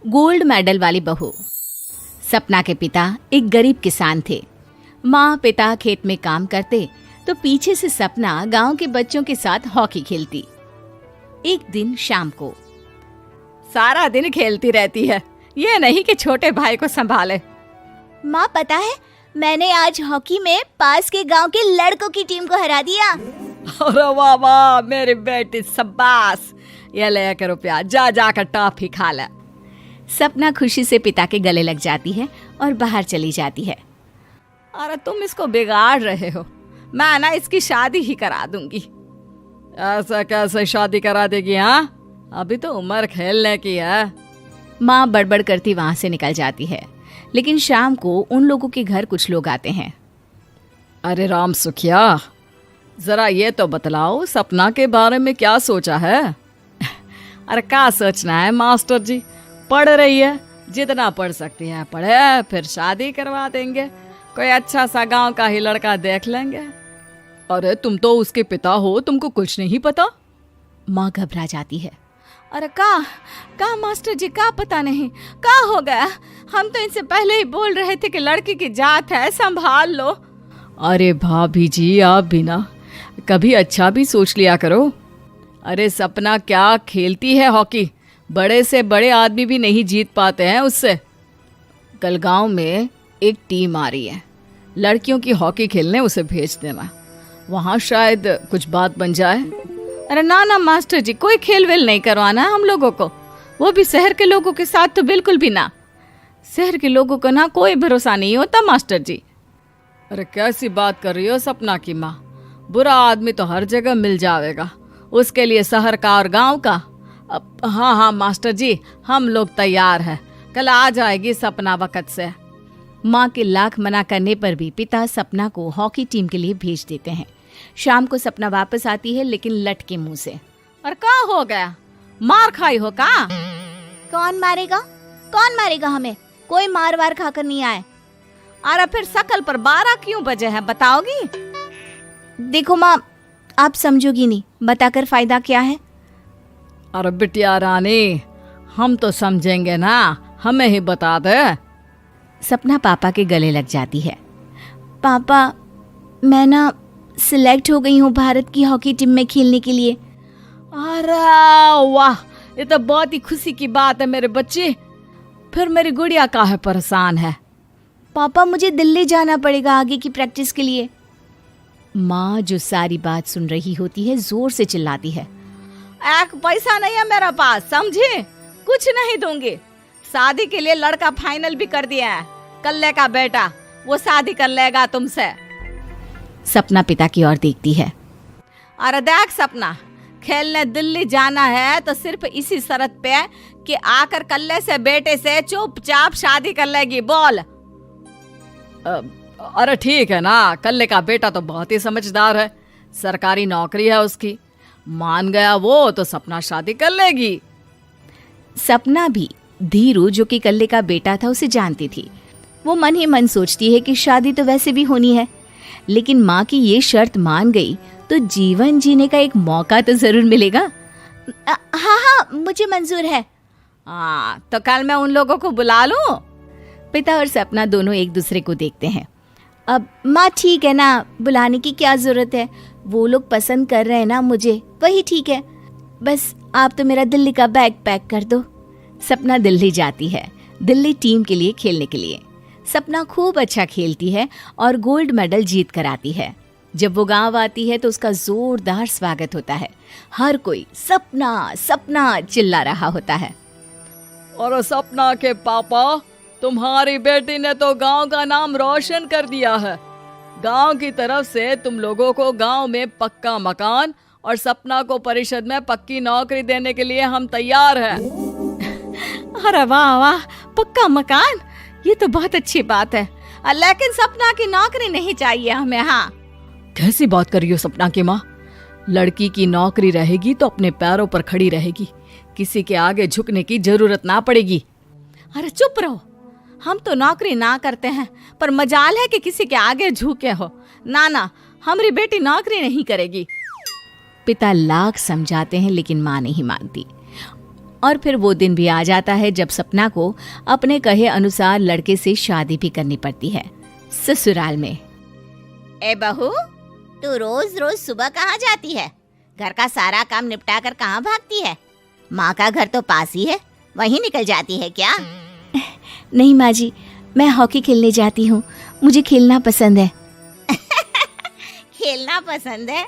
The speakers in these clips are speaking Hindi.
गोल्ड मेडल वाली बहू। सपना के पिता एक गरीब किसान थे। माँ पिता खेत में काम करते तो पीछे से सपना गांव के बच्चों के साथ हॉकी खेलती। एक दिन शाम को, सारा दिन खेलती रहती है, ये नहीं कि छोटे भाई को संभाले। माँ पता है, मैंने आज हॉकी में पास के गांव के लड़कों की टीम को हरा दिया। अरे वाह वाह मेरी बेटी, शाबाश। ये ले कर रुपया, जा जाकर टॉफी खा ले। सपना खुशी से पिता के गले लग जाती है और बाहर चली जाती है। अरे तुम इसको बिगाड़ रहे हो, मैं ना इसकी शादी ही करा दूंगी। ऐसा कैसे शादी करा देगी? हाँ, अभी तो उम्र खेलने की है। माँ बड़बड़ करती वहां से निकल जाती है। लेकिन शाम को उन लोगों के घर कुछ लोग आते हैं। अरे राम सुखिया, जरा ये तो बतलाओ, सपना के बारे में क्या सोचा है? अरे क्या सोचना है मास्टर जी, पढ़ रही है, जितना पढ़ सकती है पढ़े, फिर शादी करवा देंगे, कोई अच्छा सा गांव का ही लड़का देख लेंगे। अरे तुम तो उसके पिता हो, तुमको कुछ नहीं पता? माँ घबरा जाती है। अरे का मास्टर जी, का पता नहीं, का हो गया? हम तो इनसे पहले ही बोल रहे थे कि लड़की की जात है, संभाल लो। अरे भाभी जी, आप भी ना कभी अच्छा भी सोच लिया करो। अरे सपना क्या खेलती है हॉकी, बड़े से बड़े आदमी भी नहीं जीत पाते हैं उससे। कल गांव में एक टीम आ रही है, लड़कियों की हॉकी खेलने उसे भेज देना, वहां शायद कुछ बात बन जाए। अरे ना ना मास्टर जी, कोई खेल वेल नहीं करवाना हम लोगों को, वो भी शहर के लोगों के साथ तो बिल्कुल भी ना। शहर के लोगों को ना कोई भरोसा नहीं होता मास्टर जी। अरे कैसी बात कर रही हो सपना की माँ, बुरा आदमी तो हर जगह मिल जाएगा, उसके लिए शहर का और गांव का। हाँ हाँ मास्टर जी, हम लोग तैयार हैं, कल आ जाएगी सपना वक्त से। माँ के लाख मना करने पर भी पिता सपना को हॉकी टीम के लिए भेज देते हैं। शाम को सपना वापस आती है, लेकिन लट के मुंह से। और क्या हो गया, मार खाई हो का? कौन मारेगा हमें? कोई मार वार खाकर नहीं आए। अरे फिर शकल पर 12 क्यों बजे हैं, बताओगी? देखो माँ, आप समझोगी नहीं, बताकर फायदा क्या है? अरे बिटिया रानी, हम तो समझेंगे ना, हमें ही बता दे। सपना पापा के गले लग जाती है। पापा, मैं ना सिलेक्ट हो गई हूँ भारत की हॉकी टीम में खेलने के लिए। अरे वाह, ये तो बहुत ही खुशी की बात है मेरे बच्चे। फिर मेरी गुड़िया काहे परेशान है? पापा, मुझे दिल्ली जाना पड़ेगा आगे की प्रैक्टिस के लिए। माँ जो सारी बात सुन रही होती है, जोर से चिल्लाती है। एक पैसा नहीं है मेरे पास, समझे? कुछ नहीं दूंगी। शादी के लिए लड़का फाइनल भी कर दिया है, कल्ले का बेटा, वो शादी कर लेगा तुमसे। सपना पिता की ओर देखती है। अरे देख सपना, खेलने दिल्ली जाना है तो सिर्फ इसी शर्त पे कि आकर कल्ले से बेटे से चुपचाप शादी कर लेगी, बोल। अरे ठीक है ना, कल्ले का बेटा तो बहुत ही समझदार है, सरकारी नौकरी है उसकी, मान गया वो तो सपना शादी कर लेगी। सपना भी धीरू, जो कि कल्ले का बेटा था, उसे जानती थी। वो मन ही मन सोचती है कि शादी तो वैसे भी होनी है, लेकिन माँ की ये शर्त मान गई तो जीवन जीने का एक मौका तो जरूर मिलेगा। हाँ, मुझे मंजूर है। हाँ, तो कल मैं उन लोगों को बुला लूं? पिता और सपना दोनों एक दूसरे को देखते हैं। अब माँ ठीक है ना, बुलाने की क्या जरूरत है, वो लोग पसंद कर रहे हैं ना मुझे, वही ठीक है। बस आप तो मेरा दिल्ली का बैग पैक कर दो। सपना दिल्ली जाती है, दिल्ली टीम के लिए खेलने के लिए। सपना खूब अच्छा खेलती है और गोल्ड मेडल जीत कर आती है। जब वो गांव आती है तो उसका जोरदार स्वागत होता है। हर कोई सपना सपना चिल्ला रहा होता है। और सपना के पापा, तुम्हारी बेटी ने तो गांव का नाम रोशन कर दिया है। गांव की तरफ से तुम लोगों को गांव में पक्का मकान और सपना को परिषद में पक्की नौकरी देने के लिए हम तैयार हैं। अरे वाह वाह, पक्का मकान, ये तो बहुत अच्छी बात है, लेकिन सपना की नौकरी नहीं चाहिए हमें। हाँ, कैसी बात कर रही हो सपना की माँ? लड़की की नौकरी रहेगी तो अपने पैरों पर खड़ी रहेगी, किसी के आगे झुकने की जरूरत ना पड़ेगी। अरे चुप रहो, हम तो नौकरी ना करते हैं, पर मजाल है कि किसी के आगे झुके हो। ना ना, हमारी बेटी नौकरी नहीं करेगी। पिता लाख समझाते हैं लेकिन माँ नहीं मानती। और फिर वो दिन भी आ जाता है जब सपना को अपने कहे अनुसार लड़के से शादी भी करनी पड़ती है। ससुराल में। ए बहू, तू रोज रोज सुबह कहाँ जाती है? घर का सारा काम निपटा कर कहाँ भागती है? माँ का घर तो पास ही है, वहीं निकल जाती है क्या? नहीं माँ जी, मैं हॉकी खेलने जाती हूँ, मुझे खेलना पसंद है। खेलना पसंद है?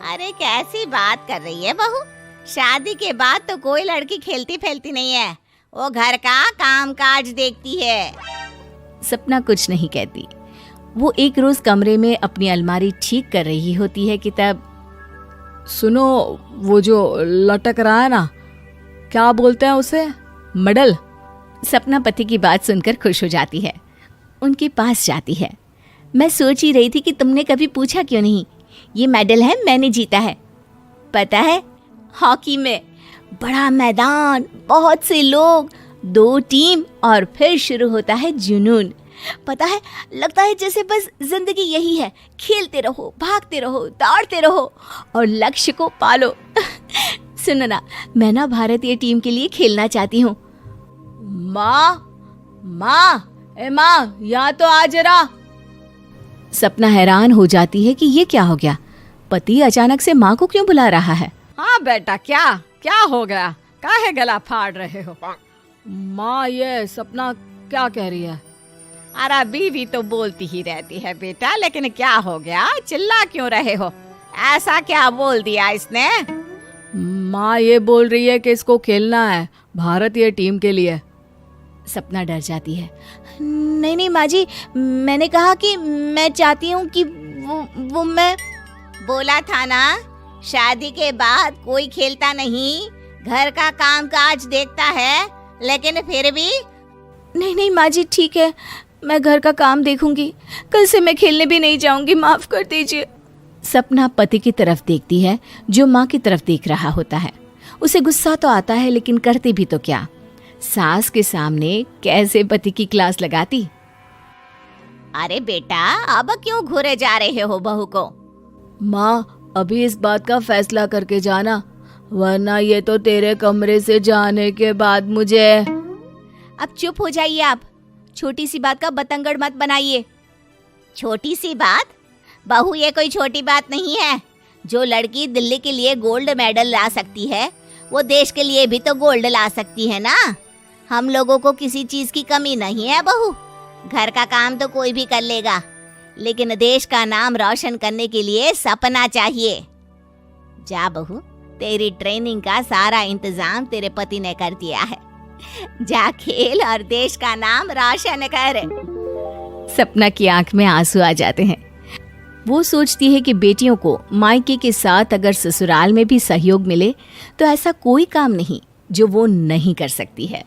अरे कैसी बात कर रही है बहू, शादी के बाद तो कोई लड़की खेलती फैलती नहीं है, वो घर का काम काज देखती है। सपना कुछ नहीं कहती। वो एक रोज कमरे में अपनी अलमारी ठीक कर रही होती है कि तब सुनो, वो जो लटक रहा है ना, क्या बोलते हैं उसे? मेडल। सपना पति की बात सुनकर खुश हो जाती है, उनके पास जाती है। मैं सोच ही रही थी कि तुमने कभी पूछा क्यों नहीं। ये मेडल है, मैंने जीता है, पता है, हॉकी में। बड़ा मैदान, बहुत से लोग, 2 टीम और फिर शुरू होता है जुनून। पता है, लगता है जैसे बस जिंदगी यही है, खेलते रहो, भागते रहो, दौड़ते रहो और लक्ष्य को पालो। सुनो ना, मैं ना भारतीय टीम के लिए खेलना चाहती हूँ। माँ, यहाँ तो आ जरा। सपना हैरान हो जाती है कि ये क्या हो गया, पति अचानक से माँ को क्यों बुला रहा है। हाँ बेटा, क्या हो गया? काहे गला फाड़ रहे हो? माँ, ये सपना क्या कह रही है? अरे बीवी तो बोलती ही रहती है बेटा, लेकिन क्या हो गया, चिल्ला क्यों रहे हो? ऐसा क्या बोल दिया इसने? माँ ये बोल रही है कि इसको खेलना है भारतीय टीम के लिए। सपना डर जाती है। नहीं माँ जी, मैंने कहा कि मैं चाहती हूँ कि वो मैं बोला था ना, शादी के बाद कोई खेलता नहीं, घर का काम काज देखता है, लेकिन फिर भी। नहीं माँ जी, ठीक है, मैं घर का काम देखूंगी, कल से मैं खेलने भी नहीं जाऊंगी, माफ कर दीजिए। सपना पति की तरफ देखती है जो माँ की तरफ देख रहा होता है। उसे गुस्सा तो आता है, लेकिन करती भी तो क्या, सास के सामने कैसे पति की क्लास लगाती। अरे बेटा, अब क्यों घूरे जा रहे हो बहू को? माँ, अभी इस बात का फैसला करके जाना, वरना ये तो तेरे कमरे से जाने के बाद मुझे। अब चुप हो जाइए आप, छोटी सी बात का बतंगड़ मत बनाइए। छोटी सी बात? बहू, ये कोई छोटी बात नहीं है। जो लड़की दिल्ली के लिए गोल्ड मेडल ला सकती है, वो देश के लिए भी तो गोल्ड ला सकती है ना। हम लोगों को किसी चीज की कमी नहीं है बहू, घर का काम तो कोई भी कर लेगा, लेकिन देश का नाम रोशन करने के लिए सपना चाहिए। जा बहू, तेरी ट्रेनिंग का सारा इंतजाम तेरे पति ने कर दिया है, जा खेल और देश का नाम रोशन कर। सपना की आंख में आंसू आ जाते हैं। वो सोचती है कि बेटियों को मायके के साथ अगर ससुराल में भी सहयोग मिले तो ऐसा कोई काम नहीं जो वो नहीं कर सकती है।